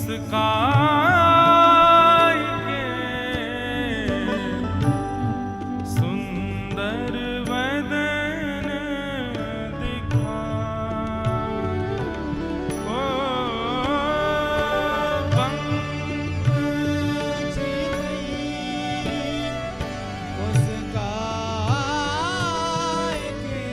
मुस्काई के सुंदर वदन दिखाए। ओ पंकज मुस्काई के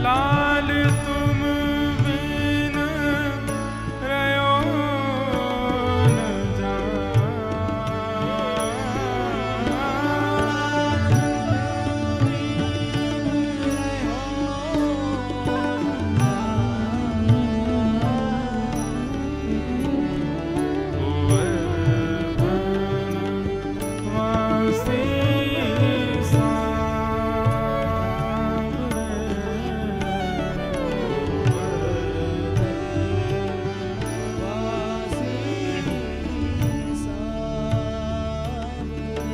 लाल तुम बिन रयो न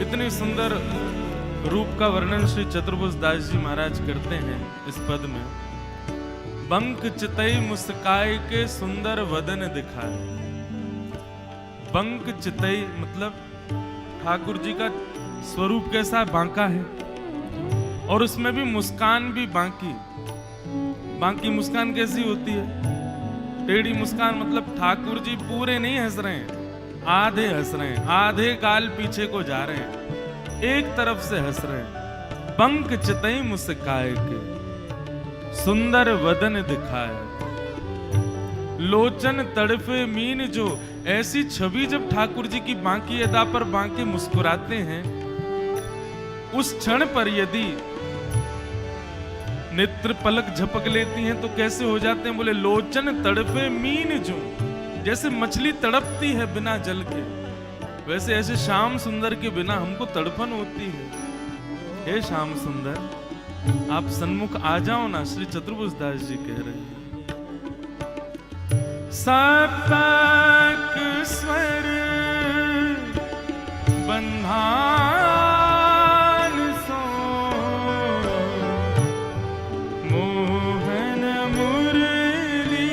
इतनी सुंदर रूप का वर्णन श्री चतुर्भुज दास जी महाराज करते हैं इस पद में। बंक चितई मुस्काए के सुंदर वदन दिखाए। बंक चितई मतलब ठाकुर जी का स्वरूप कैसा है, बांका है, और उसमें भी मुस्कान भी बांकी। बांकी मुस्कान कैसी होती है? टेढ़ी मुस्कान मतलब ठाकुर जी पूरे नहीं हंस रहे हैं, आधे हंस रहे हैं, आधे गाल पीछे को जा रहे हैं, एक तरफ से हंस रहे हैं। पंख चितई मुस्काए के सुंदर वदन दिखाए। लोचन तड़फे मीन जो, ऐसी छवि जब ठाकुर जी की बांकी अदा पर बांके मुस्कुराते हैं, उस क्षण पर यदि नेत्र पलक झपक लेती हैं तो कैसे हो जाते हैं? बोले लोचन तड़फे मीन जो, जैसे मछली तड़पती है बिना जल के, वैसे ऐसे श्याम सुंदर के बिना हमको तड़पन होती है। हे श्याम सुंदर, आप सन्मुख आ जाओ ना, श्री चतुर्भुज दास जी कह रहे हैं। सतक स्वर बंधान सो, मोहन मुरली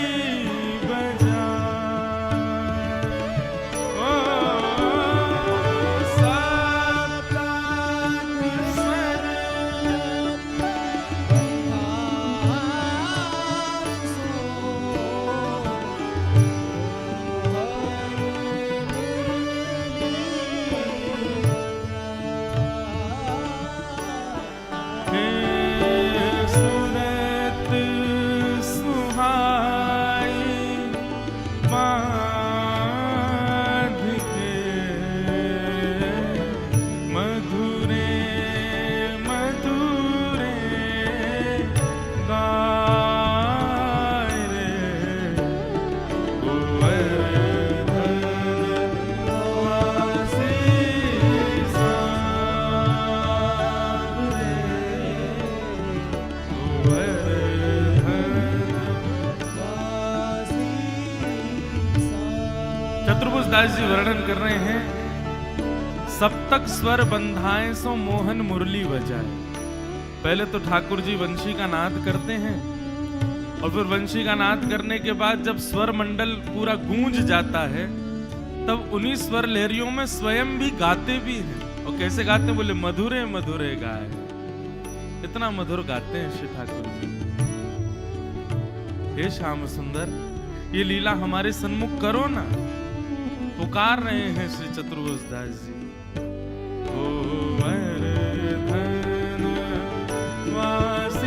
चतुर्भुज दास जी वर्णन कर रहे हैं, सप्तक स्वर बंधाए सो मोहन मुरली बजाए। पहले तो ठाकुर जी वंशी का नाद करते हैं, और फिर वंशी का नाद करने के बाद जब स्वर मंडल पूरा गूंज जाता है, तब उन्हीं स्वर लहरियों में स्वयं भी गाते भी हैं। और कैसे गाते हैं? बोले मधुरे मधुरे गाए। इतना मधुर गाते हैं श्री ठाकुर जी। हे श्याम सुंदर, ये लीला हमारे सन्मुख करो ना, पुकार रहे हैं श्री चतुर्भुज दास जी। ओ वर्धन वास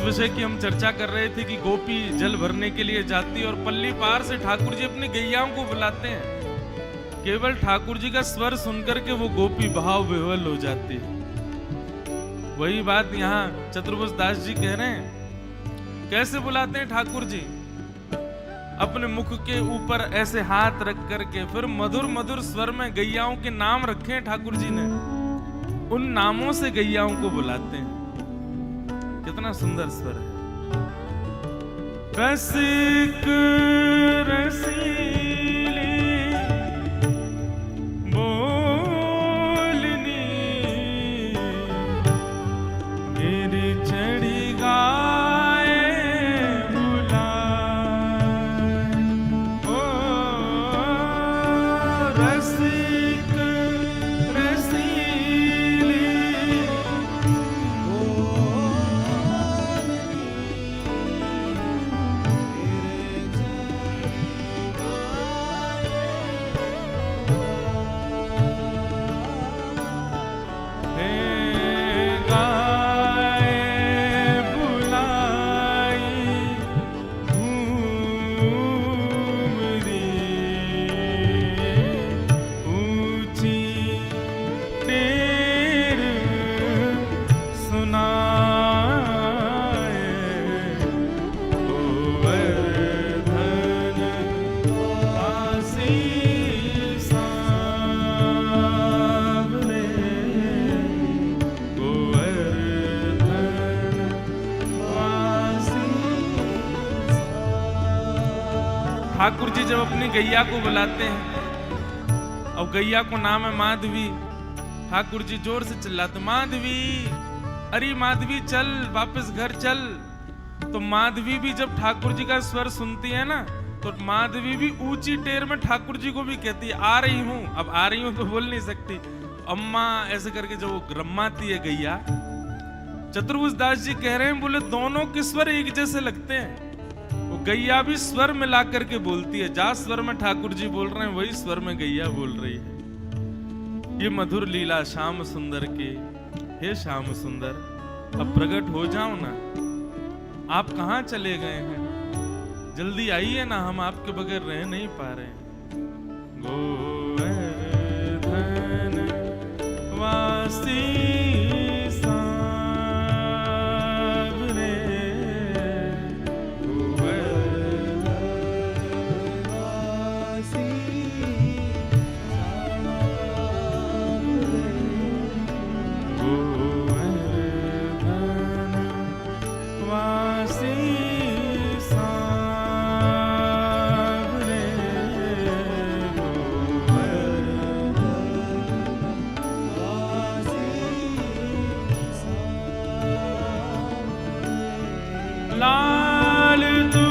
विषय की हम चर्चा कर रहे थे कि गोपी जल भरने के लिए जाती है और पल्ली पार से ठाकुर जी अपनी गैयाओं को बुलाते हैं। केवल ठाकुर जी का स्वर सुनकर के वो गोपी भाव विह्वल हो जाती है। वही बात यहाँ चतुर्भुज दास जी कह रहे हैं। कैसे बुलाते हैं ठाकुर जी? अपने मुख के ऊपर ऐसे हाथ रख करके फिर मधुर मधुर स्वर में गैयाओं के नाम रखे हैं ठाकुर जी ने, उन नामों से गैयाओं को बुलाते हैं। कितना सुंदर स्वर है। रसिक रसीली बोलनी मेरी चढ़ी गाए बुलाए। ओ रसिक रसीली ठाकुर जी जब अपनी गैया को बुलाते हैं और गैया को नाम है माधवी, ठाकुर जी जोर से चिल्लाते माधवी, अरे माधवी चल वापस घर चल। तो माधवी भी जब ठाकुर जी का स्वर सुनती है ना, तो माधवी भी ऊंची टेर में ठाकुर जी को भी कहती है आ रही हूं। अब आ रही हूं तो बोल नहीं सकती, अम्मा ऐसे करके जो रम्माती है गैया। चतुर्भुज दास जी कह रहे हैं, बोले दोनों के स्वर एक जैसे लगते हैं। वो गैया भी स्वर मिला करके बोलती है, जा स्वर में ठाकुर जी बोल रहे हैं वही स्वर में गैया बोल रही है। ये मधुर लीला श्याम सुंदर की। हे श्याम सुंदर, अब प्रकट हो जाओ ना, आप कहाँ चले गए हैं? जल्दी आइए ना, हम आपके बगैर रह नहीं पा रहे हैं। गोवर्धन वासी लाल तू